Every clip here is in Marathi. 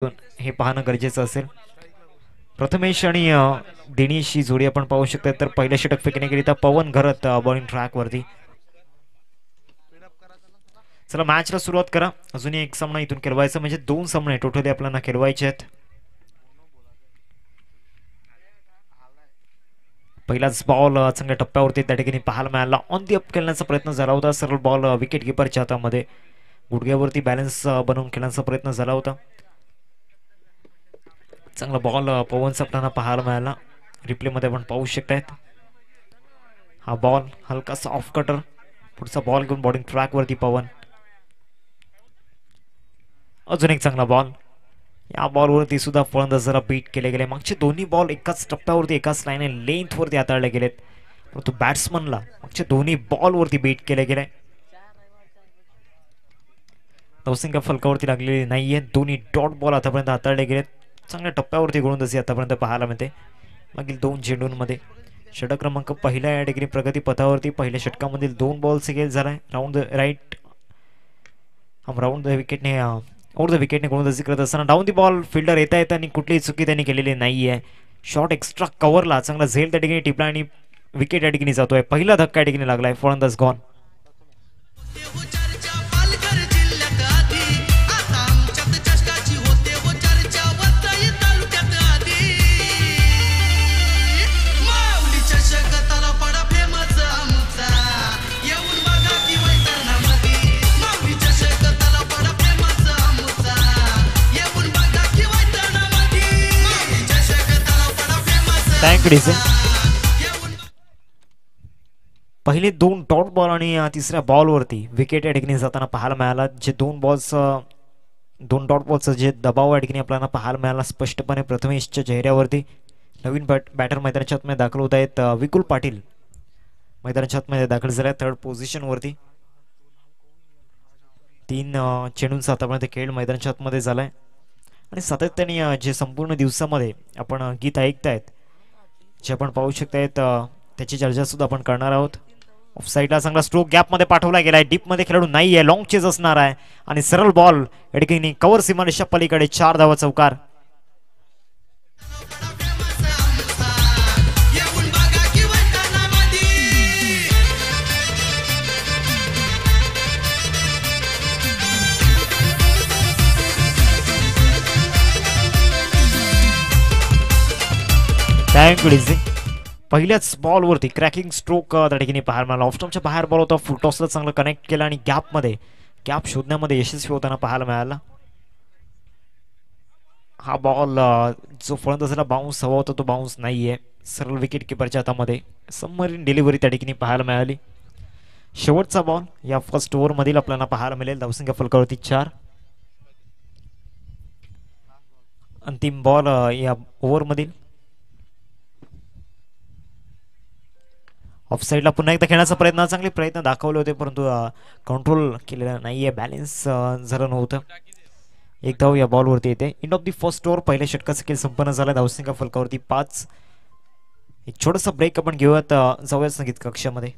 हे पाहणं गरजेचं असेल. प्रथमेश आणि दिनेश ही जोडी आपण पाहू शकता. तर पहिलं षटक फेकण्याकरिता पवन घरत बॉलिंग ट्रॅक वरती. चला मॅचला सुरुवात करा. अजून एक सामना इथून खेळवायचा म्हणजे 2 सामने टोटली आपल्याला खेळवायचे आहेत. पहिलाच बॉल चांगल्या टप्प्यावरती त्या ठिकाणी पाहायला मिळाला. ऑन दी अप खेळण्याचा प्रयत्न झाला होता. सरळ बॉल विकेट किपरच्या हातामध्ये गुडघ्यावरती बॅलन्स बनवून खेळण्याचा प्रयत्न झाला होता. चांगला बॉल पवनचा आपल्याला पाहायला मिळाला. रिप्लेमध्ये आपण पाहू शकतायत. हा बॉल हलकासा ऑफ कटर. पुढचा बॉल घेऊन बॉलिंग ट्रॅक वरती पवन. अजून एक चांगला बॉल. या बॉलवरती सुद्धा फलंदाज जरा बीट केले गेले. मागचे दोन्ही बॉल एकाच टप्प्यावरती एकाच लाईन लेंथवरती हाताळले गेलेत. परंतु बॅट्समनला मागचे दोन्ही बॉलवरती बीट केले गेले. नवसंख्या फलकावरती लागलेली नाहीये. दोन्ही डॉट बॉल आतापर्यंत हाताळले गेलेत. चांगल्या टप्प्यावरती गोलंदाजी आतापर्यंत पाहायला मिळते. मागील 2 चेंडूंमध्ये षटक क्रमांक पहिल्या या ठिकाणी प्रगती पथावरती. पहिल्या षटकामधील 2 बॉल सिगेल झालाय. Round the right round the विकेटने ओव्हर द विकेटने गोलंदाजी करत असताना डाऊन दी बॉल फिल्डर येता येता आणि कुठलीही चुकी त्यांनी केलेली नाहीये. शॉट एक्स्ट्रा कव्हरला चांगला झेल त्या ठिकाणी टिपला आणि विकेट या ठिकाणी जातोय. पहिला धक्का या ठिकाणी लागलाय. फलंदाज गॉन. पहिले 2 डॉट बॉल आणि तिसऱ्या बॉलवरती विकेट या ठिकाणी जाताना पाहायला मिळाला. जे 2 डॉट बॉलचं जे दबाव या ठिकाणी आपल्याला पाहायला मिळाला स्पष्टपणे प्रथमेशच्या चेहऱ्यावरती. नवीन बॅटर मैदानाच्या आतमध्ये दाखल होत आहेत. विकुल पाटील मैदानाच्या आतमध्ये दाखल झाले 3rd पोझिशनवरती. 3 चेंडूंचा आतापर्यंत खेळ मैदानाच्या आतमध्ये झालाय. आणि सातत्याने जे संपूर्ण दिवसामध्ये आपण गीत ऐकतायत जे आपण पाहू शकतायत त्याची चर्चा सुद्धा आपण करणार आहोत. ऑफ साईडला चांगला स्ट्रोक गॅपमध्ये पाठवला गेलाय. डीपमध्ये खेळाडू नाही आहे. लॉंग चेज असणार आहे आणि सरळ बॉल या ठिकाणी कव्हर सीमारेषा पलीकडे 4 धावा चौकार. पहिल्याच बॉलवरती क्रॅकिंग स्ट्रोक त्या ठिकाणी पाहायला मिळाला. ऑफस्टॉपच्या बाहेर बॉल होता. फुल टॉसला चांगलं कनेक्ट केला आणि गॅप शोधण्यामध्ये यशस्वी होताना पाहायला मिळाला. हा बॉल जो फलंदाजाला बाउन्स हवा होता तो बाउन्स नाहीये. सरळ विकेट किपरच्या हातामध्ये सबमरीन डिलिव्हरी त्या ठिकाणी पाहायला मिळाली. शेवटचा बॉल या फर्स्ट ओव्हरमधील आपल्याला पाहायला मिळेल. धावसंख्या फलकावरती 4. अंतिम बॉल या ओव्हरमधील. ऑफ साईडला पुन्हा एकदा खेळण्याचा चांगले प्रयत्न दाखवले होते परंतु कंट्रोल केलेला नाहीये. बॅलन्स झालं नव्हतं. एक धाव या बॉलवरती येते. End of the first over पहिल्या षटकाचा खेळ संपन्न झाला. धावसंख्या फलकावरती 5. एक छोटासा ब्रेक आपण घेऊयात. जाऊयात संगीत कक्षामध्ये.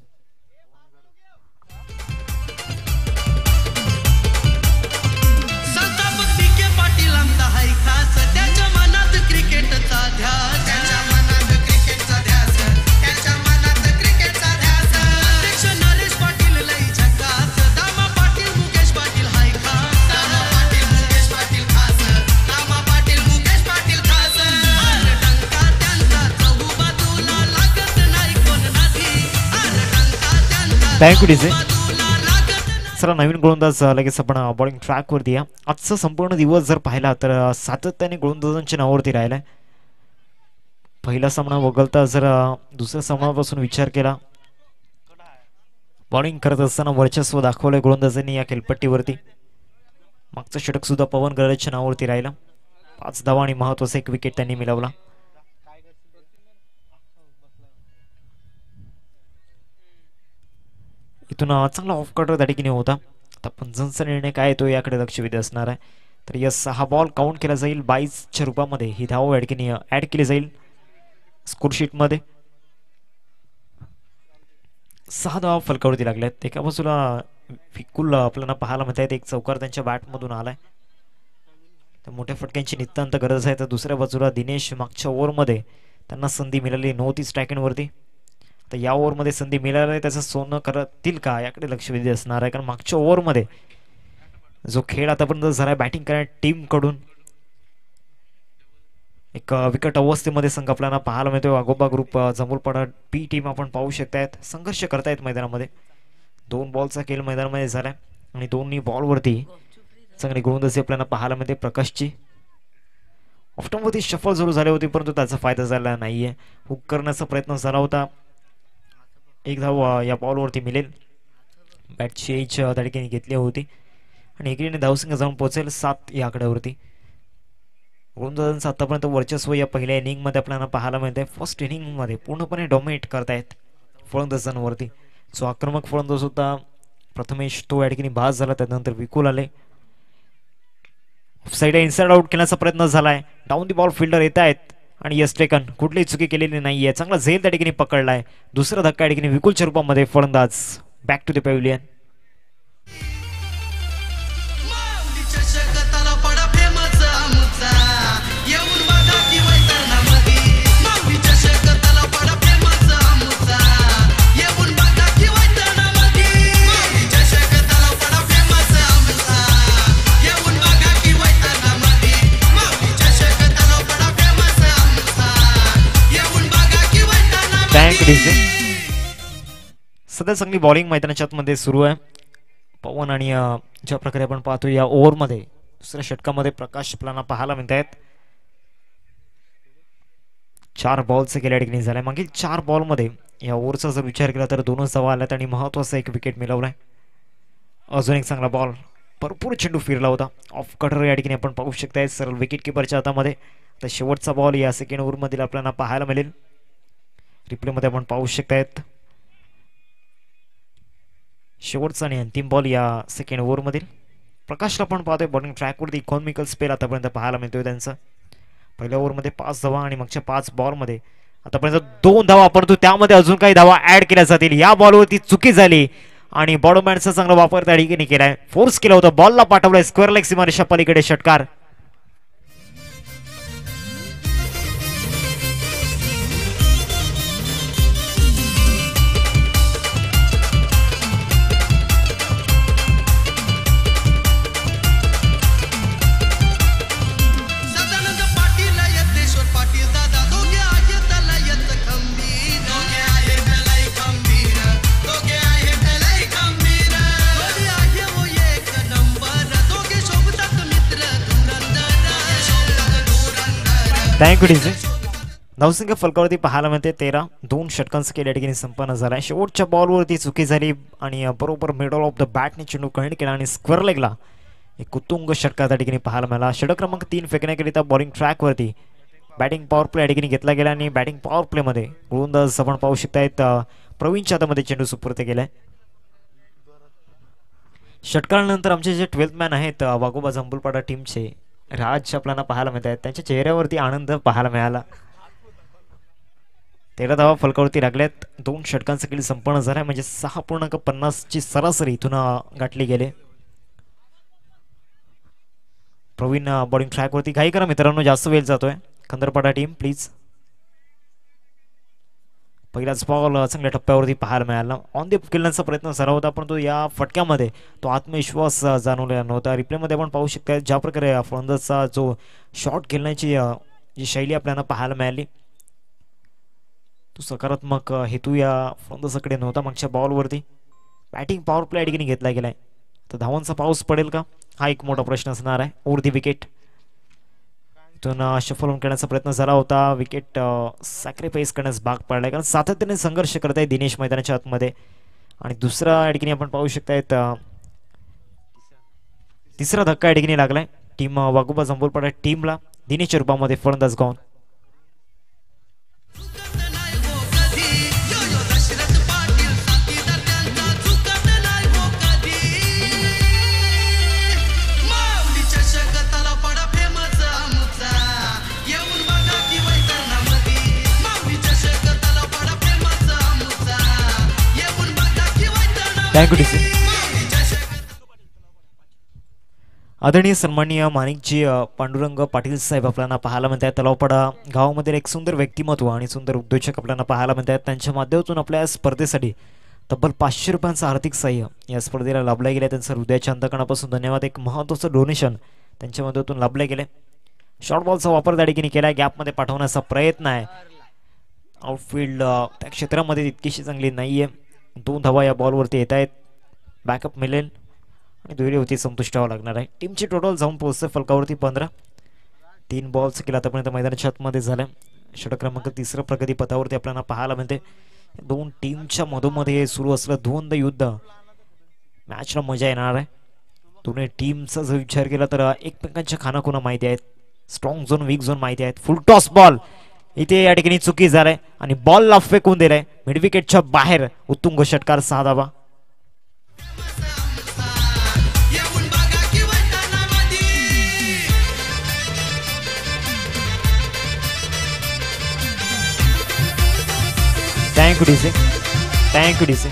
Thank you DJ. चला नवीन गोलंदाज लगेच आपण बॉलिंग ट्रॅकवरती या. आजचा संपूर्ण दिवस जर पाहिला तर सातत्याने गोलंदाजांच्या नावावरती राहिलाय. पहिला सामना वगळता जर दुसऱ्या सामन्यापासून विचार केला बॉलिंग करत असताना वर्चस्व दाखवलंय गोलंदाजांनी या खेळपट्टीवरती. मागचं षटक सुद्धा पवन गरजच्या नावावरती राहिला. 5 धावा आणि महत्वाचा एक विकेट त्यांनी मिळवला. इथून चांगला ऑफ कटर त्या ठिकाणी होता. आता पंचांचा निर्णय काय येतो याकडे लक्ष वेध असणार आहे. तर यस हा बॉल काउंट केला जाईल. 22च्या रूपामध्ये ही धाव या ठिकाणी ऍड केली जाईल स्कोरशीट मध्ये. 6 धावा फलकावरती लागल्यात. एका बाजूला विकुल आपल्याला पाहायला मिळत आहेत. एक चौकार त्यांच्या बॅट मधून आलाय. तर मोठ्या फटक्यांची नितांत गरज आहे. तर दुसऱ्या बाजूला दिनेश मागच्या ओव्हरमध्ये त्यांना संधी मिळाली नव्हती स्ट्रायकिंगवरती. तर या ओव्हरमध्ये संधी मिळाली त्याचं सोनं करतील का याकडे लक्षवेधी असणार आहे. कारण मागच्या ओव्हरमध्ये जो खेळ आतापर्यंत झाला बॅटिंग करणाऱ्या टीमकडून एक विकट अवस्थेमध्ये संघ आपल्याला पाहायला मिळतोय. वाघोबा ग्रुप जंबूलपाडा बी टीम आपण पाहू शकतायत संघर्ष करतायत मैदानामध्ये. 2 बॉलचा खेळ मैदानामध्ये झालाय आणि दोन्ही बॉलवरती चांगली गोलंदाजी आपल्याला पाहायला मिळते. प्रकाशची ऑफ्टनवरती शफल सुरू झाली होती परंतु त्याचा फायदा झाला नाहीये. हुक करण्याचा प्रयत्न झाला होता. एक धाव या बॉलवरती मिळेल. बॅटची एज त्या ठिकाणी घेतली होती आणि एकीने धावसंख्या जाऊन पोहोचेल 7 या आकड्यावरती. गोलंदाजांचं आतापर्यंत वर्चस्व या पहिल्या इनिंगमध्ये आपल्याला पाहायला मिळतंय. फर्स्ट इनिंगमध्ये पूर्णपणे डॉमिनेट करतायत फलंदाजांवरती. जो आक्रमक फलंदाज होता प्रथमेश तो या ठिकाणी बाद झाला. त्यानंतर विकुल आले. साईड इनसाइड आउट खेळण्याचा प्रयत्न झालाय. डाऊन दी बॉल फिल्डर येत आहेत आणि यस टेकन कुठलीही चुकी केलेली नाहीये. चांगला झेल त्या ठिकाणी पकडलाय. दुसरा धक्का या ठिकाणी विकुलच्या रूपामध्ये फलंदाज बॅक टू द पॅव्हिलियन. सध्या चांगली बॉलिंग मैदानाच्या आतमध्ये सुरू आहे. पवन आणि ज्या प्रकारे आपण पाहतो या ओव्हरमध्ये दुसऱ्या षटकामध्ये प्रकाश आपल्याला पाहायला मिळत आहेत. 4 बॉलचे गेल्या ठिकाणी झालाय. मागील 4 बॉलमध्ये या ओव्हरचा जर विचार केला तर 2च धावा आल्यात आणि महत्वाचा एक विकेट मिळवलाय. अजून एक चांगला बॉल भरपूर चेंडू फिरला होता. ऑफ कटर या ठिकाणी आपण पाहू शकताय सरळ विकेट किपरच्या हातामध्ये. तर शेवटचा बॉल या सेकंड ओव्हरमधील आपल्याला पाहायला मिळेल. रिप्लेमध्ये आपण पाहू शकतायत शेवटचा आणि अंतिम बॉल या सेकंड ओव्हरमधील. प्रकाशला आपण पाहतोय बॉलिंग ट्रॅकवरती इकॉनॉमिकल स्पेल आतापर्यंत पाहायला मिळतोय त्यांचा. पहिल्या ओव्हरमध्ये 5 धावा आणि मागच्या 5 बॉलमध्ये आतापर्यंत 2 धावा परंतु त्यामध्ये अजून काही धावा ऍड केल्या जातील. या बॉलवरती चुकी झाली आणि बॉडोमॅनचा चांगला वापर त्या ठिकाणी केलाय. फोर्स केला होता बॉलला पाठवलाय स्क्वेअर लेग सीमारेषा पलीकडे षटकार. Thank you DJ. धावसंख्या फलकावरती पाहायला मिळते 13. 2 षटकांचा केल्या ठिकाणी संपन्न झाला. शेवटच्या बॉलवरती चुकी झाली आणि बरोबर मिडल ऑफ द बॅटने चेंडू कनेक्ट केला आणि स्क्वेअर लेगला एक उत्तुंग षटकार त्या ठिकाणी पाहायला मिळाला. षटक क्रमांक 3 फेकण्याकरिता बॉलिंग ट्रॅकवरती बॅटिंग पॉवर प्ले या ठिकाणी घेतला गेला आणि बॅटिंग पॉवर प्लेमध्ये गोलंदाज आपण पाहू शकतायत प्रवीणच्या हातामध्ये चेंडू सुपूर्द केलाय. षटकारानंतर आमचे जे 12th मॅन आहेत वाघोबा जंबूलपाडा टीमचे राज आपल्याला पाहायला मिळत आहेत. त्यांच्या चेहऱ्यावरती आनंद पाहायला मिळाला. 13 धावा फलकावरती लागल्यात. 2 षटकांचा खेळ संपन्न झालाय म्हणजे 6.50ची सरासरी इथून गाठली गेले. प्रवीण बॉलिंग ट्रॅकवरती घाई करा मित्रांनो जास्त वेळ जातोय. खंदरपाडा टीम प्लीज. पहिलाच बॉल चांगल्या टप्प्यावरती पाहायला मिळाला. ऑन द खेळण्याचा प्रयत्न झाला होता परंतु या फटक्यामध्ये तो आत्मविश्वास जाणवलेला नव्हता. रिप्लेमध्ये आपण पाहू शकता ज्या प्रकारे फलंदाजचा जो शॉट खेळण्याची जी शैली आपल्याला पाहायला मिळाली तो सकारात्मक हेतू या फलंदाजाकडे नव्हता. मागच्या बॉलवरती बॅटिंग पॉवर प्ले या ठिकाणी घेतला गेलाय. तर धावांचा पाऊस पडेल का हा एक मोठा प्रश्न असणार आहे. ओव्हर दी विकेट इथून शफल होऊन करण्याचा प्रयत्न झाला होता. विकेट सॅक्रिफाईस करण्यास भाग पडलाय कारण सातत्याने संघर्ष करत आहे दिनेश मैदानाच्या आतमध्ये. आणि दुसरा या ठिकाणी आपण पाहू शकतायत तिसरा धक्का या ठिकाणी लागलाय टीम वाघोबा जंबूलपाडा टीमला. दिनेशच्या रूपामध्ये फलंदाज गौन. आदरणीय सन्माननीय माणिकजी पांडुरंग पाटील साहेब आपल्याला पाहायला मिळतात. तलावपाडा गावामधील एक सुंदर व्यक्तिमत्व आणि सुंदर उद्योजक आपल्याला पाहायला मिळतात. त्यांच्या माध्यमातून आपल्या स्पर्धेसाठी तब्बल 500 रुपयांचं आर्थिक सहाय्य या स्पर्धेला लाभलं गेलं. त्यांचं हृदयाच्या अंतकणापासून धन्यवाद. एक महत्त्वाचं डोनेशन त्यांच्या मदतीतून लाभले गेले. शॉर्ट बॉलचा वापर त्या ठिकाणी केला, गॅपमध्ये पाठवण्याचा प्रयत्न आहे. आउटफील्ड त्या क्षेत्रामध्ये तितकीशी चांगली नाही आहे. 2 धावा या बॉलवरती येत आहेत. बॅकअप मिळेल आणि दुहेरी होती संतुष्ट व्हावं लागणार आहे. टीमची टोटल जाऊन पोहोचते फलकावरती 15. 3 बॉल्स केला आतापर्यंत मैदानाच्या आतमध्ये झाल्या. षटक क्रमांक 3 प्रगती पथावरती आपल्याला पाहायला मिळते. 2 टीमच्या मधोमध्ये सुरू असलेलं धुवंद युद्ध मॅचला मजा येणार आहे. दोन्ही टीमचा जर विचार केला तर एकमेकांच्या खानाखुणा माहिती आहेत. स्ट्रॉंग झोन वीक झोन माहिती आहेत. फुल टॉस बॉल इथे या ठिकाणी चुकी झालाय आणि बॉलला फेकून दिलाय मिड विकेटच्या बाहेर. उत्तुंग षटकार 6 धावा. Thank you DC.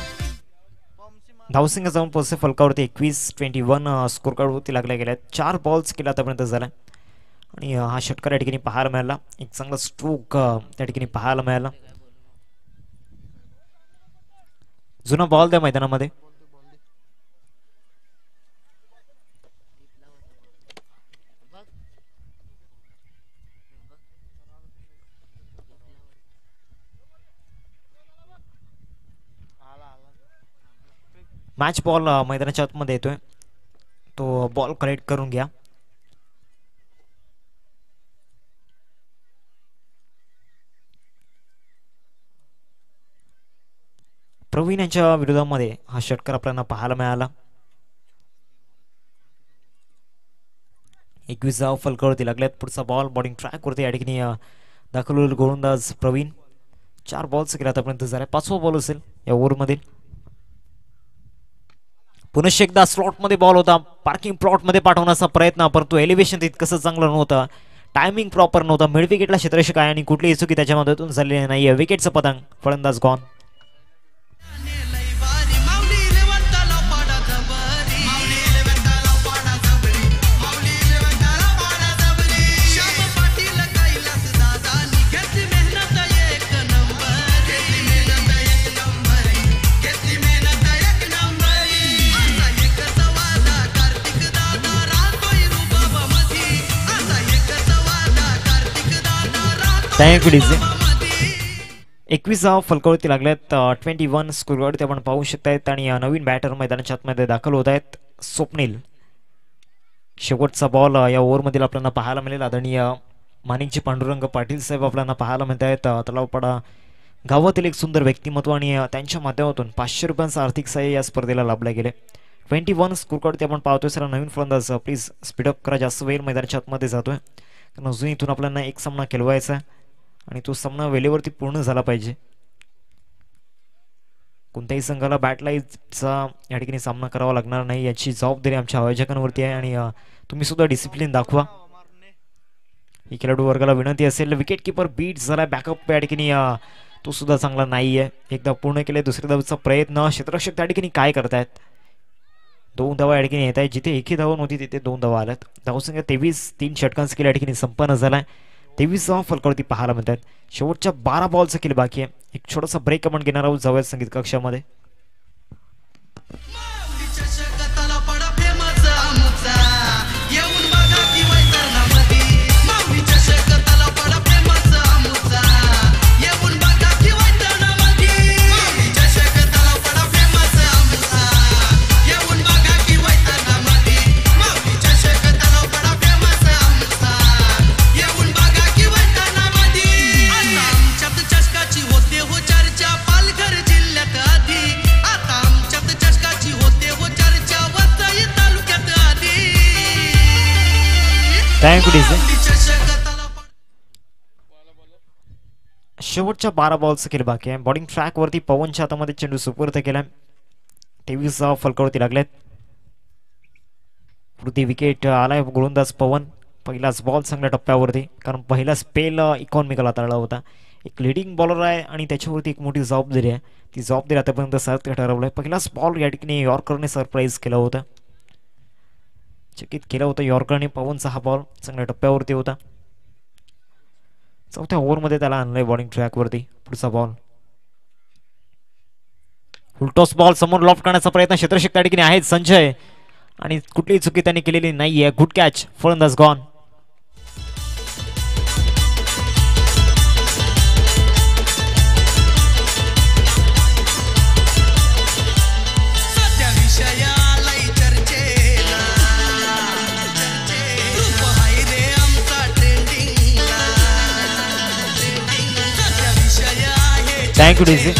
धावसिंग जाऊन पोहोचते फलकावरती 21-21 स्कोर कार्ड होती लागल्या गेल्या. 4 बॉल्स केला आतापर्यंत झाला आणि हा षटकार या ठिकाणी पाहायला मिळाला. एक चांगला स्ट्रोक त्या ठिकाणी पाहायला मिळाला. जुना बॉल त्या मैदानामध्ये. मॅच बॉल मैदानाच्या आतमध्ये येतोय. तो बॉल कलेक्ट करून घ्या. प्रवीण यांच्या विरोधामध्ये हा षटकार आपल्याला पाहायला मिळाला. 21 धावा फलकावरती लागल्यात. पुढचा बॉल बॉलिंग ट्रॅक वरती या ठिकाणी दाखल होईल गोलंदाज प्रवीण. 4 बॉल्स केला आतापर्यंत झाला. 5वा बॉल असेल या ओव्हरमध्ये. पुनश्च एकदा स्लॉट मध्ये बॉल होता. पार्किंग प्लॉट मध्ये पाठवण्याचा प्रयत्न, परंतु एलिव्हेशन तितकंसं चांगलं नव्हतं. टायमिंग प्रॉपर नव्हतं. मिड विकेटला क्षेत्ररक्षक आहे आणि कुठलीही चुकी त्याच्या मदतीतून झालेली नाहीये. विकेटचं पतंग. फलंदाज गॉन. Thank you DJ. 21 धावा फलकावरती लागल्यात. 21 स्कोरवरती आपण पाहू शकतायत आणि नवीन बॅटर मैदानाच्या आतमध्ये दाखल होत आहेत. स्वप्नील. शेवटचा बॉल या ओव्हरमधील आपल्याला पाहायला मिळेल. आदरणीय माणिकजी पांडुरंग पाटील साहेब आपल्याला पाहायला मिळत आहेत. तलावपाडा गावातील एक सुंदर व्यक्तिमत्व आणि त्यांच्या माध्यमातून 500 रुपयांचं आर्थिक सहाय्य या स्पर्धेला लाभले गेले. 21 स्कोरवरती आपण पाहतोय. सर नवीन फलंदाज प्लीज स्पीडअप करा. जास्त वेळ मैदानाच्या आतमध्ये जातोय कारण अजून इथून आपल्याला एक सामना खेळवायचा आहे आणि तो सामना वेळेवरती पूर्ण झाला पाहिजे. कोणत्याही संघाला बॅटलाईचा या ठिकाणी सामना करावा लागणार नाही याची जबाबदारी आमच्या आयोजकांवरती आहे आणि तुम्ही सुद्धा डिसिप्लिन दाखवा ही खेळाडू वर्गाला विनंती असेल. विकेट किपर बीट झाला. बॅकअप या ठिकाणी तो सुद्धा चांगला नाही आहे. एकदा पूर्ण केले. दुसऱ्या धावेचा प्रयत्न. क्षेत्ररक्षक त्या ठिकाणी काय करतायत. 2 धावा या ठिकाणी येत आहेत. जिथे एकही धावा नव्हती तिथे 2 धावा आल्यात. धावसंख्या 23. 3 षटकांचा केला या ठिकाणी संपन्न झालाय. 23 धावा फलकावरती पाहायला मिळतात. शेवटच्या 12 बॉलचं केलं बाकी आहे. एक छोटासा ब्रेक आपण घेणार आहोत. जाऊयात संगीत कक्षामध्ये. Thank you DJ. शेवटच्या 12 बॉल्सचं केलं बाकी आहे. बॉलिंग ट्रॅक वरती पवनच्या हातामध्ये चेंडू सुपूर्द केला. 23 धावा फलकावरती लागल्यात. पुढे विकेट आलाय गोलंदाज पवन. पहिलाच बॉल चांगल्या टप्प्यावरती कारण पहिला स्पेल इकॉनॉमिकल हाताळला होता. एक लिडिंग बॉलर आहे आणि त्याच्यावरती एक मोठी जबाबदारी आहे. ती जबाबदारी आतापर्यंत सार्थ ठरवलं आहे. पहिलाच बॉल या ठिकाणी यॉर्करने सरप्राईज केला होता. चकित केला होता यॉर्करने. पवनचा हा बॉल चांगल्या टप्प्यावरती होता. चौथ्या ओव्हरमध्ये त्याला आणलंय बॉलिंग ट्रॅकवरती. पुढचा बॉल फुलटॉस बॉल समोर लॉफ्ट करण्याचा प्रयत्न क्षेत्ररक्षक त्या ठिकाणी आहेत संजय, आणि कुठलीही चुकी त्यांनी केलेली नाहीये. गुड कॅच, फलंदाज गॉन. Thank you DC.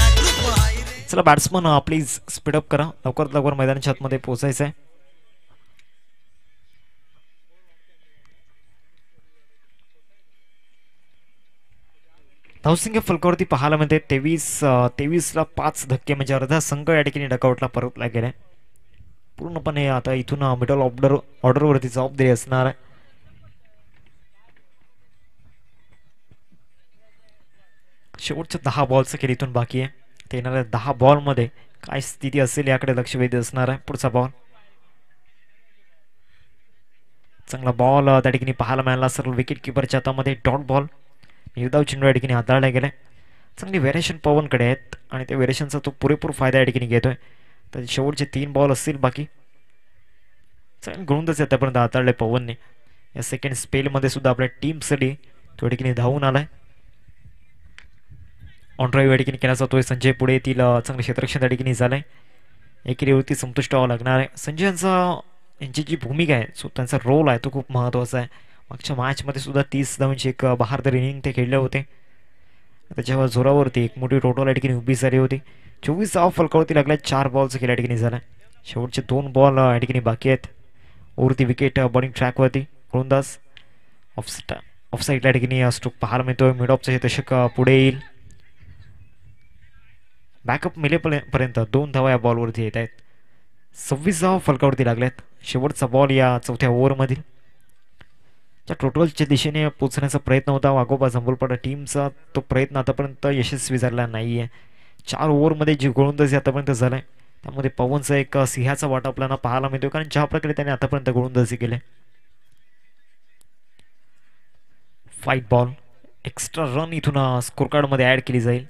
चला बॅट्समन प्लीज स्पीडअप करा, लवकरात लवकर मैदानाच्या आतमध्ये पोहोचायचं आहे. धावसंख्या फलकावरती पाहायला मिळते 23ला 5 धक्के, म्हणजे अर्धा संघ या ठिकाणी डकआउटला परतला गेलाय. पूर्णपणे आता इथून मिडल ऑर्डरवरती जबाबदारी असणार आहे. शेवटच्या 10 बॉलचं खेळ इथून बाकी आहे. ते येणाऱ्या 10 बॉलमध्ये काय स्थिती असेल याकडे लक्ष वेध असणार आहे. पुढचा बॉल चांगला बॉल त्या ठिकाणी पाहायला मिळाला. सर्व विकेट किपरच्या हातामध्ये डॉट बॉल. निर्धाव चेंडू या ठिकाणी हाताळला गेलाय. चांगली व्हेरिएशन पवनकडे आहेत आणि त्या व्हेरिएशनचा तो पुरेपूर फायदा या ठिकाणी घेतोय. तर शेवटचे 3 बॉल असतील बाकी. चांगले गोलंदाजी आतापर्यंत हाताळले पवनने. या सेकंड स्पेलमध्ये सुद्धा आपल्या टीमसाठी तो या ठिकाणी धावून आलाय. ऑन ड्राईव्ह या ठिकाणी केला जातोय. संजय पुढे येथील चांगले क्षेत्ररक्षण त्या ठिकाणी झालंय. एकेरीवरती संतुष्ट व्हावं लागणार आहे. संजय यांची जी भूमिका आहे, सो त्यांचा रोल आहे तो खूप महत्त्वाचा आहे. मागच्या मॅचमध्ये सुद्धा 30 धावांची एक बहारदार इनिंग ते खेळले होते. त्याच्या जोरावरती एक मोठी टोटल या ठिकाणी उभी झाली होती. 24 धावा फलकावरती लागल्या. 4 बॉलचा खेळ या ठिकाणी झाला. शेवटचे 2 बॉल या ठिकाणी बाकी आहेत. वरती विकेट बॉलिंग ट्रॅकवरती. गोलंदाज ऑफसाईड या ठिकाणी स्ट्रोक पाहायला मिळतोय. मिड ऑफचा दशक पुढे येईल. बॅकअप मिळेपर्यंत 2 धावा या बॉलवरती येत आहेत. 26 धावा फलकावरती लागल्यात. शेवटचा बॉल या चौथ्या ओव्हरमधील. त्या टोटलच्या दिशेने पोहोचण्याचा प्रयत्न होता वाघोबा जंबुलपाडा टीमचा. तो प्रयत्न आतापर्यंत यशस्वी झालेला नाही आहे. 4 ओव्हरमध्ये जी गोलंदाजी आतापर्यंत झालाय त्यामध्ये पवनचा एक सिंहाचा वाटा आपल्याला पाहायला मिळतो, कारण ज्या प्रकारे त्याने आतापर्यंत गोलंदाजी केली. 5 बॉल एक्स्ट्रा रन इथून स्कोर कार्डमध्ये ॲड केली जाईल.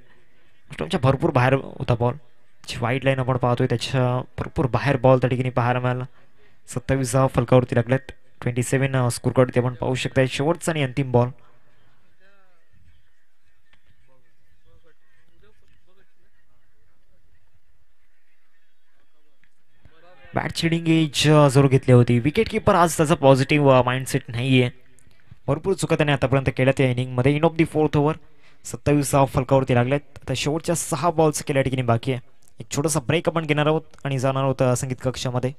तुमच्या भरपूर बाहेर होता बॉल. जी वाईड लाईन आपण पाहतोय त्याच्या भरपूर बाहेर बॉल त्या ठिकाणी पाहायला मिळाला. 27 धावा फलकावरती लागल्यात. 27 स्कोर कार्ड ते आपण पाहू शकता. शेवटचा आणि अंतिम बॉल. बॅट चिडिंग एज जरूर घेतली होती. विकेट किपर आज त्याचा पॉझिटिव्ह माइंडसेट नाही आहे. भरपूर चुका त्याने आतापर्यंत केल्या त्या इनिंगमध्ये. In of the 4th over. 27 धावा फलकावरती लागल्यात. आता शेवटच्या 6 बॉलचं केल्या ठिकाणी बाकी आहे. एक छोटासा ब्रेक आपण घेणार आहोत आणि जाणार आहोत संगीत कक्षामध्ये.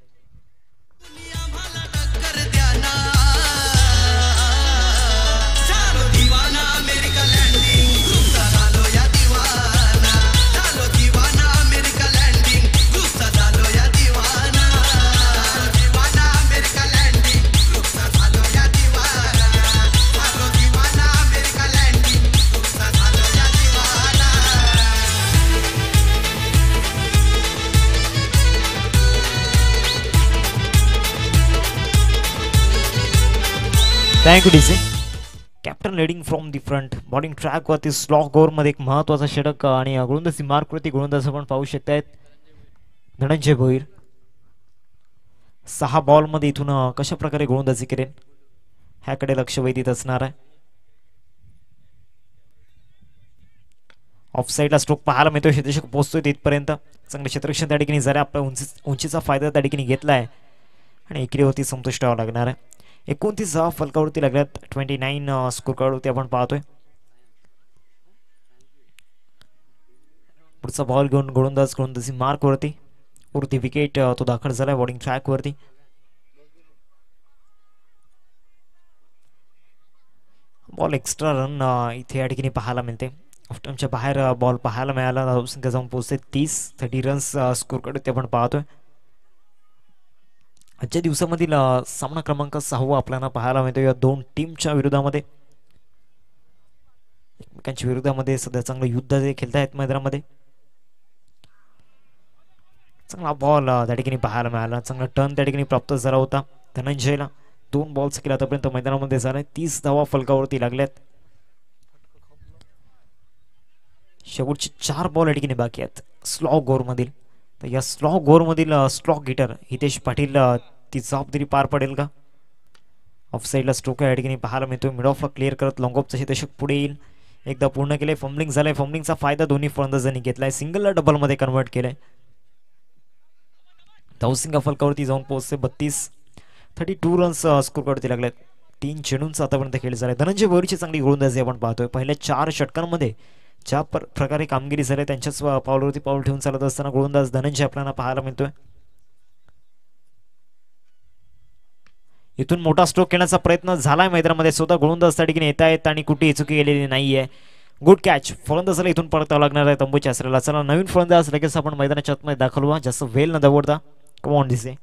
Thank you DC. Captain leading from the front. Bowling ट्रॅकवरती स्लॉग ओव्हरमध्ये एक महत्त्वाचा षटक आणि गोलंदाजी मार्कवरती गोलंदाज आपण पाहू शकतायत धनंजय भोईर. 6 बॉलमध्ये इथून कशा प्रकारे गोलंदाजी करेल ह्याकडे लक्ष वेधित असणार आहे. ऑफसाईडला स्ट्रोक पाहायला मिळतोय. क्षेत्ररक्षक पोहोचतोय तिथपर्यंत. चांगले क्षेत्ररक्षण त्या ठिकाणी झाले. आपल्या उंचीचा फायदा त्या ठिकाणी घेतला आहे आणि एकेरीवरती संतुष्ट व्हावं लागणार आहे. 29 धावा फलकावरती लागल्यात. 29 स्कोर कार्डवरती आपण पाहतोय. पुढचा बॉल घेऊन गोलंदाजी मार्कवरती. वरती विकेट तो दाखल झालाय बॉलिंग ट्रॅकवरती. बॉल एक्स्ट्रा रन इथे या ठिकाणी पाहायला मिळते. ऑफटमच्या बाहेर बॉल पाहायला मिळाला. धावसंख्या जाऊन पोहोचते 30 रन्स स्कोर कार्डवरती आपण पाहतोय. आजच्या दिवसामधील सामना क्रमांक 6 आपल्याला पाहायला मिळतो या 2 टीमच्या विरोधामध्ये. एकमेकांच्या विरोधामध्ये सध्या चांगलं युद्ध जे खेळतायत मैदानामध्ये. चांगला बॉल त्या ठिकाणी पाहायला मिळाला. चांगला टर्न त्या ठिकाणी प्राप्त झाला होता. धनंजयला 2 बॉल्स केला आतापर्यंत मैदानामध्ये झालाय. 30 धावा फलकावरती लागल्यात. शेवटचे 4 बॉल या ठिकाणी बाकी आहेत स्लॉग ओव्हरमधील. तर या स्लॉग ओव्हरमधील स्लॉग हिटर हितेश पाटील ती जबाबदारी पार पडेल का? ऑफ साईडला स्ट्रोक या ठिकाणी पाहायला मिळतोय. मिड ऑफला क्लिअर करत लॉंग ऑफचं दशक पुढे येईल. एकदा पूर्ण केलंय. फंबलिंग झालंय. फंबलिंगचा फायदा दोन्ही फलंदाजांनी घेतलाय. सिंगलला डबलमध्ये कन्वर्ट केलंय. धावसिंगा फलकावरती जाऊन पोहोचते. 32 रन्स स्कोर करते लागल्यात. 3 चेंडूंचा आतापर्यंत खेळ झालाय. धनंजय भोईरची चांगली गोलंदाजी आपण पाहतोय. पहिल्या 4 षटकांमध्ये ज्या प्रकारे कामगिरी झाली त्यांच्याच पावलावरती पाऊल ठेवून चालत असताना गोलंदाज धनंजय आपल्याला पाहायला मिळतोय. इथून मोठा स्ट्रोक खेळण्याचा प्रयत्न झालाय मैदानामध्ये. स्वतः गोलंदाज त्या ठिकाणी येत आहेत आणि कुठेही चुकी गेलेली नाहीये. Good catch. फलंदाजाला इथून परतावं लागणार आहे तंबूच्या आसऱ्याला. चला नवीन फलंदाज लगेच आपण मैदानाच्या आतमध्ये दाखल व्हा. जास्त वेल न दवडता. कम ऑन दिसे.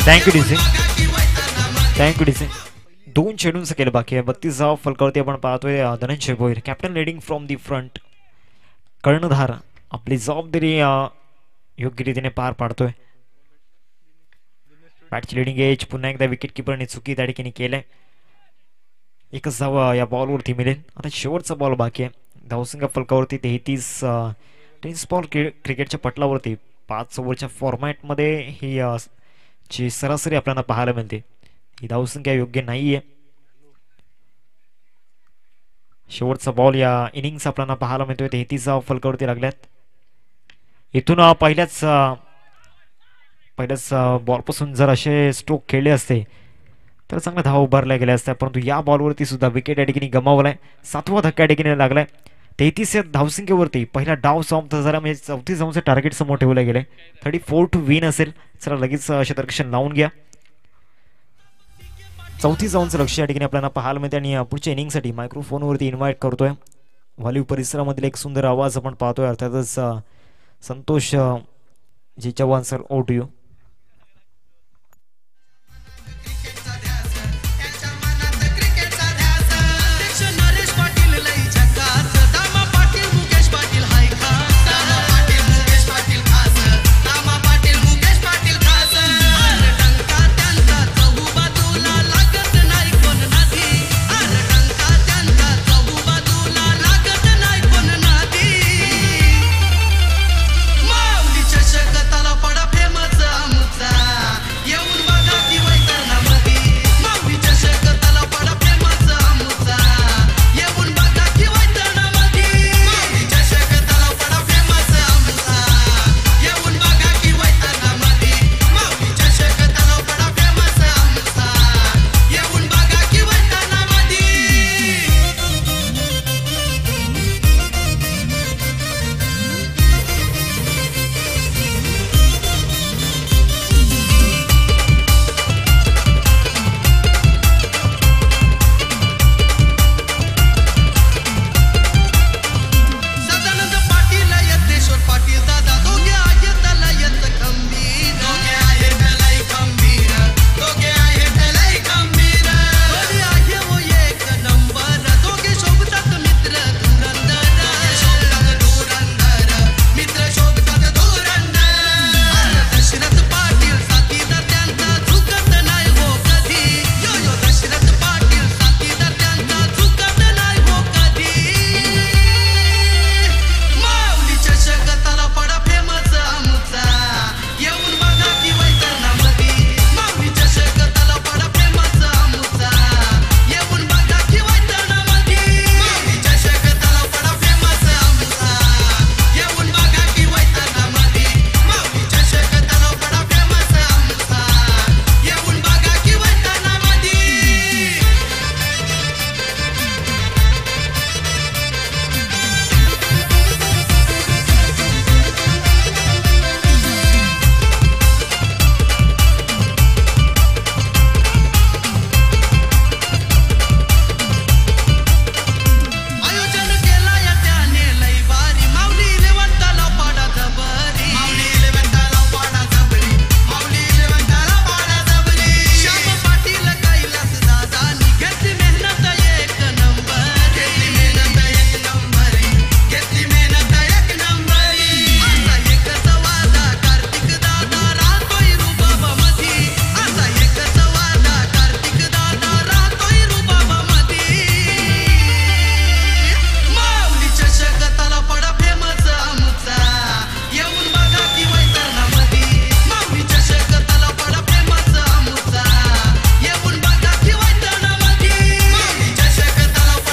Thank you DC. Thank you DC. 2 चेंडूंचं केलं बाकी आहे. 32 धावा फलकावरती आपण पाहतोय. Dhananjay Bhoir captain leading from the front. कर्णधार आपली जबाबदारी योग्य रीतीने पार पाडतोय. बॅटची लिडिंग एज. पुन्हा एकदा विकेट किपरने चुकी त्या ठिकाणी केलंय. 1 धावा या बॉलवरती मिळेल. आता शेवटचा बॉल बाकी आहे. धावसंख्या फलकावरती 33. टेनिस बॉल क्रिकेटच्या पटलावरती 5 ओव्हरच्या फॉर्मॅटमध्ये ही ची सरासरी आपल्याला पाहायला मिळते. ही धावसंख्या योग्य नाहीये. शेवटचा बॉल या इनिंग्स आपल्याला पाहायला मिळतोय. 33 धावा फलकावरती लागल्यात. इथून पहिल्याच बॉलपासून जर असे स्ट्रोक खेळले असते तर चांगल्या धावा उभारल्या गेल्या असत्या. परंतु या बॉलवरती सुद्धा विकेट या ठिकाणी गमावलाय. 7वा धक्का या ठिकाणी लागलाय. 33 या धावसंख्येवरती पहिला डाव समाप्त झाला. म्हणजे 34 धावांचं टार्गेट समोर ठेवलं गेलंय. 34 टू विन असेल. चला लगेच क्षेत्ररक्षण लावून घ्या. 34 धावांचं लक्ष या ठिकाणी आपल्याला पाहायला मिळते. आणि पुढच्या इनिंगसाठी मायक्रोफोनवरती इन्व्हाइट करतोय. व्हॉल्यू परिसरामधील एक सुंदर आवाज आपण पाहतोय. अर्थातच Santosh ji Chavan sir, over to you.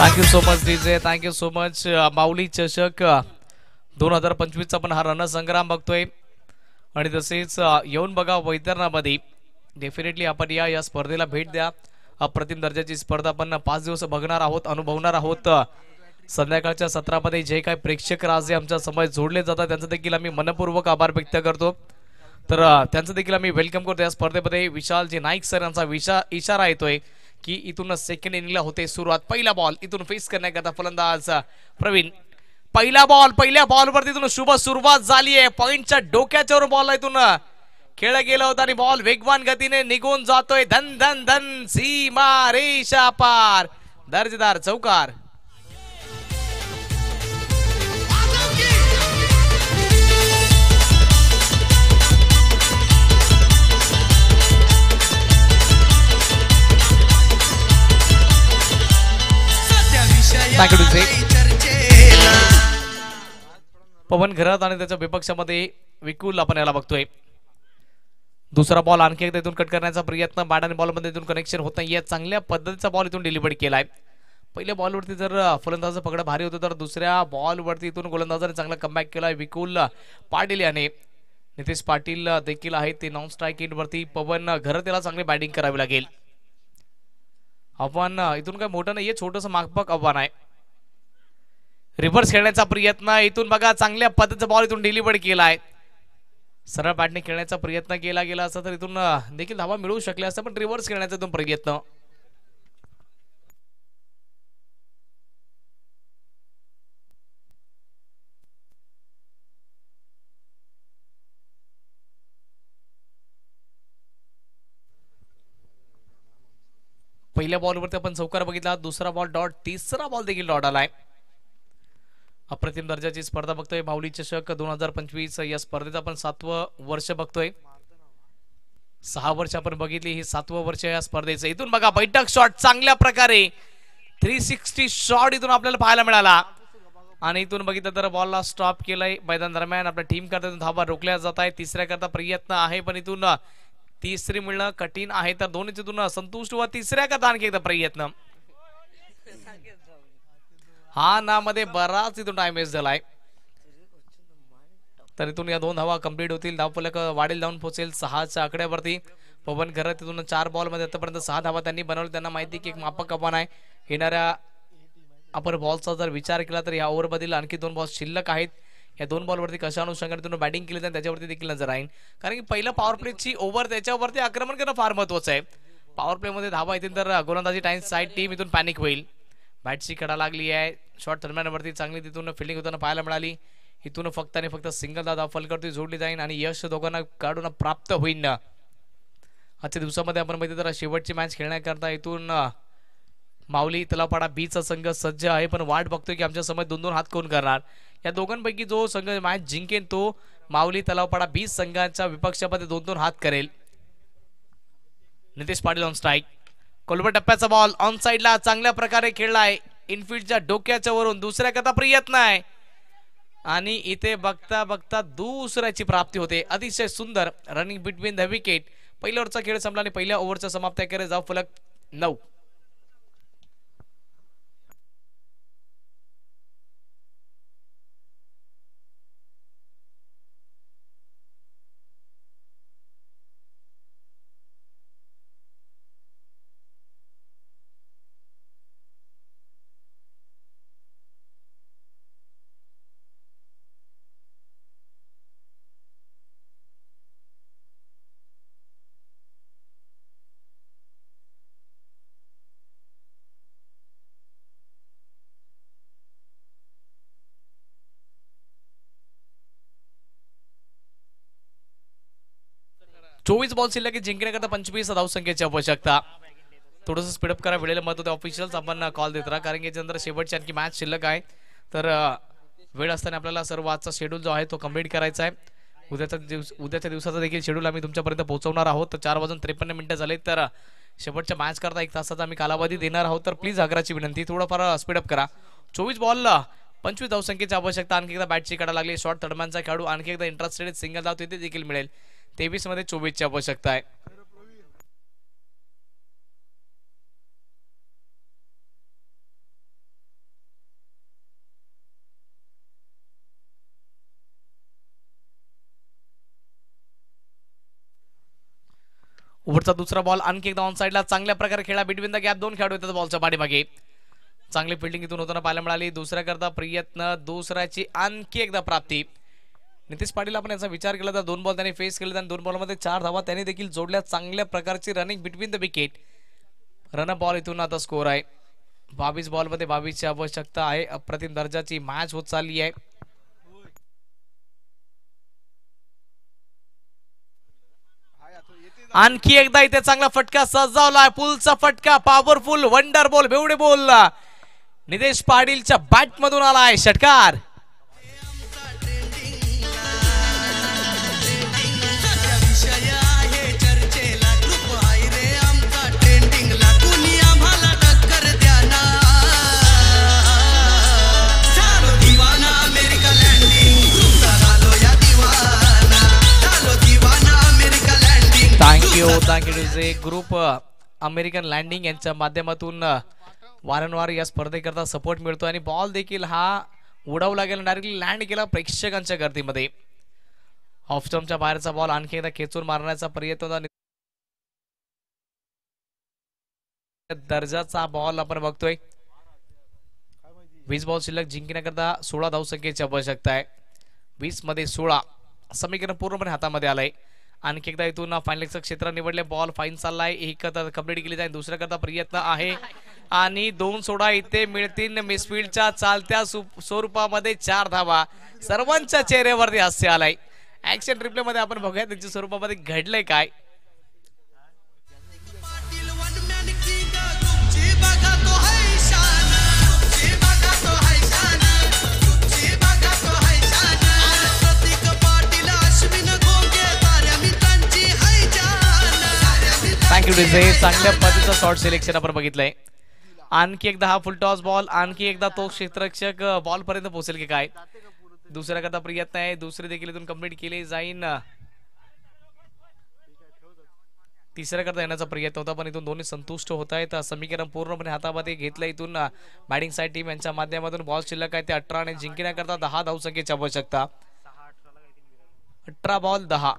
Thank you so much DJ, thank you so much. Mauli चषक 2025चा पण हा रणसंग्राम बघतोय आणि तसेच येऊन बघा वैतरणामध्ये. डेफिनेटली आपण या स्पर्धेला भेट द्या. अप्रतिम दर्जाची स्पर्धा आपण 5 दिवस बघणार आहोत, अनुभवणार आहोत. संध्याकाळच्या सत्रामध्ये जे काही प्रेक्षक राजे आमच्या समोर जोडले जातात त्यांचं देखील आम्ही मनपूर्वक आभार व्यक्त करतो. तर त्यांचं देखील आम्ही वेलकम करतो या स्पर्धेमध्ये. विशालजी नाईक सर यांचा इशारा येतोय की इथून सेकंड इनिंगला होते सुरुवात. पहिला बॉल इथून फेस करण्याकरता फलंदाज प्रवीण. पहिल्या बॉलवरती इथून शुभ सुरुवात झाली आहे. पॉइंटच्या डोक्याच्या बॉल इथून खेळ गेला होता आणि बॉल वेगवान गतीने निघून जातोय. धन धन धन सीमा रेषा पार. दर्जेदार चौकार. पवन घरात आणि त्याच्या विपक्षामध्ये विकुल आपण याला बघतोय. दुसरा बॉल आणखी एकदा इथून कट करण्याचा प्रयत्न. बॅट आणि बॉल मध्ये इथून कनेक्शन होत नाहीये. चांगल्या पद्धतीचा बॉल इथून डिलिव्हर केलाय. पहिल्या बॉलवरती जर फलंदाज पकड भारी होतं तर दुसऱ्या बॉलवरती इथून गोलंदाजाने चांगला कमबॅक केलाय. विकुल पाटील याने. नितेश पाटील देखील आहेत ते नॉन स्ट्राईक एंड वरती. पवन घरात याला चांगली बॅटिंग करावी लागेल. आव्हान इथून काय मोठं नाहीये, छोटस मागपक आव्हान आहे. रिव्हर्स खेळण्याचा प्रयत्न. इथून बघा चांगल्या पद्धतीचा बॉल इथून डिलिव्हर केलाय. सरळ बॅटने खेळण्याचा प्रयत्न केला गेला असता तर इथून देखील धावा मिळू शकल्या असता, पण रिव्हर्स खेळण्याचा इथून प्रयत्न. पहिल्या बॉलवरती आपण चौकार बघितला. दुसरा बॉल डॉट. तिसरा बॉल देखील डॉट आलाय. अप्रतिम दर्जाची स्पर्धा बघतोय. माऊली चषक 2025 या स्पर्धेचं आपण 7वं वर्ष बघतोय. 6 वर्ष आपण बघितली, ही 7वं वर्ष या स्पर्धेचं. इथून बघा बैठक शॉट चांगल्या प्रकारे 360 शॉट इथून आपल्याला पाहायला मिळाला. आणि इथून बघितलं तर बॉलला स्टॉप केलंय. मैदान दरम्यान आपल्या टीम करता धावा रोखल्या जात आहे. तिसऱ्या करता प्रयत्न आहे, पण इथून तिसरी मिळणं कठीण आहे. तर दोन्ही तिथून संतुष्ट व तिसऱ्या करता आणखी एकदा प्रयत्न. हा ना मध्ये बराच इथून टाइम वेस्ट झालाय. तर इथून या 2 धावा कंप्लीट होतील. धावफलक वाढेल, जाऊन पोहोचेल 6च्या आकड्यावरती. पवन घरात तिथून 4 बॉल मध्ये आतापर्यंत 6 धावा त्यांनी बनवल्या. त्यांना माहिती की एक मापक आव्हान आहे. येणाऱ्या आपण बॉलचा जर विचार केला तर या ओव्हर मधील आणखी 2 बॉल शिल्लक आहेत. या 2 बॉलवरती कशा अनुषंगाने बॅटिंग केली तर त्याच्यावरती देखील नजर राहील. कारण की पहिलं पॉवर प्लेची ओव्हर त्याच्यावरती आक्रमण करणं फार महत्वाचं आहे. पॉवर प्ले मध्ये धावा येतील तर गोलंदाजी टाइम साईड टीम इथून पॅनिक होईल. बॅटची कडा लागली आहे. शॉर्ट दरम्यानवरती चांगली तिथून फिल्डिंग होताना पाहायला मिळाली. इथून फक्त आणि फक्त सिंगल धाव फलकरती जोडली जाईल आणि यश दोघांना काढून प्राप्त होईल. आजच्या दिवसामध्ये आपण बघितलं तर शेवटची मॅच खेळण्याकरता इथून माऊली तलावपाडा बीचा संघ सज्ज आहे, पण वाट बघतोय की आमच्या समोर 2-2 हात कोण करणार. या दोघांपैकी जो संघ मॅच जिंकेल तो माऊली तलावपाडा बी संघाच्या विपक्षामध्ये 2-2 हात करेल. Nitesh Patil on strike. कोलबट टप्प्याचा बॉल ऑन साइडला चांगल्या प्रकारे खेळलाय. इनफिल्डच्या डोक्याच्या वरून दुसऱ्या करता प्रयत्न आहे आणि इथे बघता बघता दुसऱ्याची प्राप्ती होते. अतिशय सुंदर रनिंग बिटवीन द विकेट. पहिल्या ओव्हरचा खेळ संपला आणि पहिल्या ओव्हरचा समाप्त करे. जाव फलक 9. चोवीस बॉल शिल्लक जिंकण्याकरता 25 धावसंख्येची आवश्यकता. थोडंसं स्पीडअप करा. वेळेला मत होते ऑफिशियल्स आपण कॉल देत राहा, कारण की याच्यानंतर शेवटची आणखी मॅच शिल्लक आहे. तर वेळ असताना आपल्याला सर्व आजचा शेड्यूल जो आहे तो कंप्लीट करायचा आहे. उद्याच्या दिवसाचा देखील शेड्यूल आम्ही तुमच्यापर्यंत पोहोचवणार आहोत. तर 4:53 झाले. तर शेवटच्या मॅच करता 1 तासाचा आम्ही कालावधी देणार आहोत. तर प्लीज आग्रहाची विनंती थोडंफार स्पीडअप करा. 24 बॉल 25 धावसंख्येची आवश्यकता. आणखी एकदा बॅटची कडा लागली. शॉर्ट तडम्यांचा खेळाडू आणखी एकदा इंटरेस्टेड सिंगल धाव तिथे देखील मिळेल. 23 मध्ये 24 ची आवश्यकता आहे. ओव्हरचा दुसरा बॉल आणखी एकदा ऑन साइडला चांगल्या प्रकारे खेळा बिटवीन द गॅप. 2 खेळाडू येतात बॉलच्या पाठीमागे. चांगली फिल्डिंग इथून होताना पाहायला मिळाली. दुसऱ्या करता प्रयत्न, दुसऱ्याची आणखी एकदा प्राप्ती. नितीश पाटील आपण याचा विचार केला तर 2 बॉल त्यांनी फेस केले आणि 2 बॉलमध्ये 4 धावा त्यांनी देखील जोडल्या. चांगल्या प्रकारची running between the wicket. Run ball इथून आता स्कोर आहे 22 बॉलमध्ये 22ची आवश्यकता आहे. अप्रतिम दर्जाची मॅच होत चालली आहे. आणखी एकदा इथे चांगला फटका सजावलाय. पुलचा फटका, powerful wonder ball, beautiful. Nitesh पाटीलच्या बॅट मधून आलाय षटकार. Thank you to J group American landing यांच्या माध्यमातून वारंवार या स्पर्धेकरता सपोर्ट मिळतो आणि बॉल देखील हा उडवला गेला, डायरेक्टली लँड केला प्रेक्षकांच्या गर्दीमध्ये. ऑफ स्टंपच्या बाहेरचा बॉल आणखी एकदा खेचून मारण्याचा प्रयत्न होता. दर्जाचा बॉल आपण बघतोय. 20 बॉल शिल्लक जिंकण्याकरता 16 धावसंख्येची आवश्यकता आहे. 20 मध्ये 16 समीकरण पूर्णपणे हातामध्ये आलंय. आणखी एकदा इथून फायनलचं क्षेत्र निवडले. बॉल फाईन चाललाय. एक कंप्लीट केली जाईल. दुसऱ्या करता प्रयत्न आहे आणि 2 सोडा इथे मिळतील. मिसफील्डच्या चालत्या स्वरूपामध्ये 4 धावा. सर्वांच्या चेहऱ्यावरती हास्य आलाय. ऍक्शन रिप्ले मध्ये आपण बघूया त्यांच्या स्वरूपामध्ये घडलंय काय. Thank you DJ. चांगल्या पद्धतीचं शॉर्ट सिलेक्शन आपण बघितलंय. आणखी एकदा हा फुल टॉस बॉल. आणखी एकदा तो क्षेत्ररक्षक बॉल पर्यंत पोहोचेल की काय. दुसऱ्या करता प्रयत्न आहे. दुसरी देखील इथून कंप्लीट केली जाईन. तिसऱ्या करता येण्याचा प्रयत्न होता पण इथून दोन्ही संतुष्ट होत आहेत. समीकरण पूर्णपणे हातामध्ये घेतलं. इथून बॅटिंग साइड टीम यांच्या माध्यमातून बॉल शिल्लक आहे ते 18 आणि जिंकण्याकरता 10 धावसंख्येची आवश्यकता. 18 बॉल 10.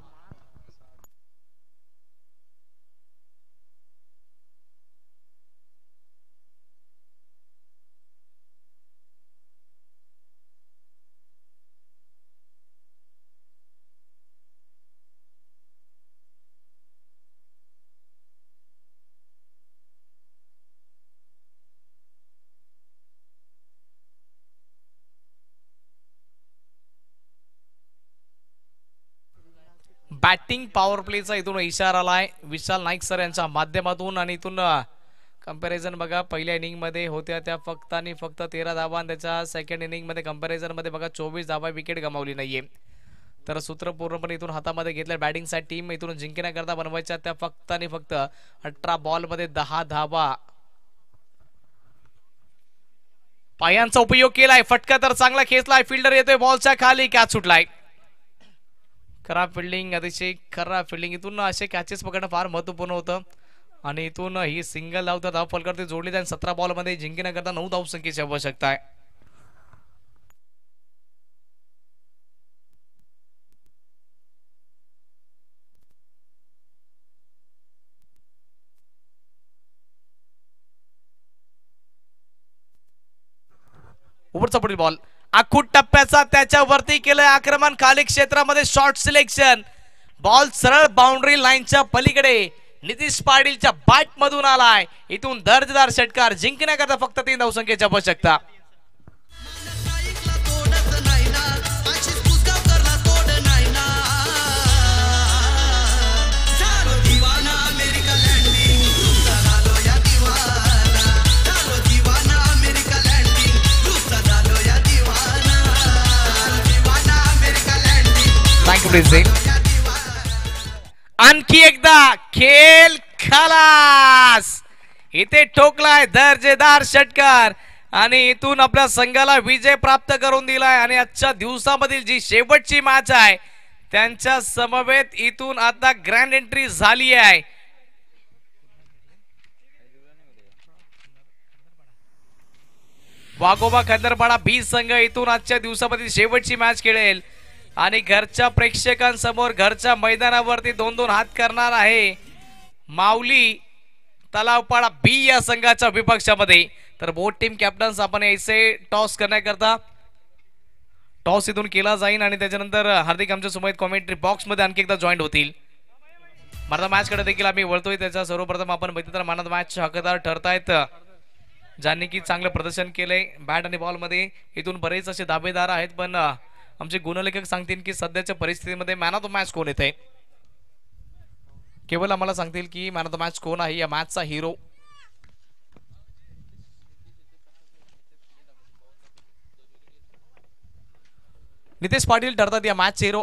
बॅटिंग पॉवर प्लेचा इथून इशारा आलाय विशाल नाईक सर यांच्या माध्यमातून. आणि इथून कंपॅरिझन बघा. पहिल्या इनिंग मध्ये होत्या त्या फक्त आणि फक्त 13 धावा आणि त्याच्या सेकंड इनिंग मध्ये कंपॅरिझन मध्ये बघा 24 धावा. विकेट गमावली नाहीये. तर सूत्र पूर्णपणे इथून हातामध्ये घेतलं. बॅटिंग साइड टीम इथून जिंकण्याकरता बनवायच्या त्या फक्त आणि फक्त 18 बॉल मध्ये 10 धावा. पायांचा उपयोग केलाय. फटका तर चांगला खेचलाय. फिल्डर येतोय बॉलच्या खाली. कॅच सुटलाय. खराब फिल्डिंग, अतिशय खराब फिल्डिंग. इथून असे कॅचेस पकडणं फार महत्वपूर्ण होतं आणि इथून ही सिंगल धाव तर धाव फलकावरती जोडली जाईल. 17 बॉल मध्ये जिंकण्याकरता 9 धावसंख्येची आवश्यकता आहे. ओव्हरचा पुढील बॉल आखूट टप्प्याचा त्याच्यावरती केलंय आक्रमण. खाली क्षेत्रामध्ये शॉर्ट सिलेक्शन. बॉल सरळ बाउंड्री लाईनच्या पलीकडे नितीश पाटीलच्या बॅट मधून आलाय. इथून दर्जेदार षटकार. जिंकण्याकरता फक्त 3 धावसंख्येची आवश्यकता. आणखी एकदा खेळ खलास. इथे ठोकलाय दर्जेदार षटकार आणि इथून आपल्या संघाला विजय प्राप्त करून दिलाय. आणि आजच्या दिवसामधील जी शेवटची मॅच आहे त्यांच्या समवेत इथून आता ग्रँड एंट्री झाली आहे. वाघोबा खंदरपाडा बी संघ इथून आजच्या दिवसामधील शेवटची मॅच खेळेल आणि घरच्या प्रेक्षकांसमोर घरच्या मैदानावरती 2-2 हात करणार आहे. माऊली तलावपाडा बी या संघाच्या विपक्षामध्ये. तर बोथ टीम कॅप्टन्स आपण यायचे टॉस करण्याकरता. टॉस इथून केला जाईल आणि त्याच्यानंतर हार्दिक आमच्या सोबत कॉमेंट्री बॉक्स मध्ये आणखी एकदा जॉईंट होतील. मॅन मॅच कडे देखील आम्ही वळतोय. त्याच्या सर्वप्रथम आपण बघितलं तर मॅन ऑफ द मॅच हकदार ठरतायत ज्यांनी की चांगलं प्रदर्शन केलंय बॅट आणि बॉल मध्ये. इथून बरेच असे दावेदार आहेत पण आमचे गुणलेखक सांगतील की सध्याच्या परिस्थितीमध्ये मॅन ऑफ द मॅच कोण येते. केवळ आम्हाला सांगतील की मॅन ऑफ द मॅच कोण आहे या मॅचचा हिरो. नितेश पाटील ठरतात या मॅच हिरो.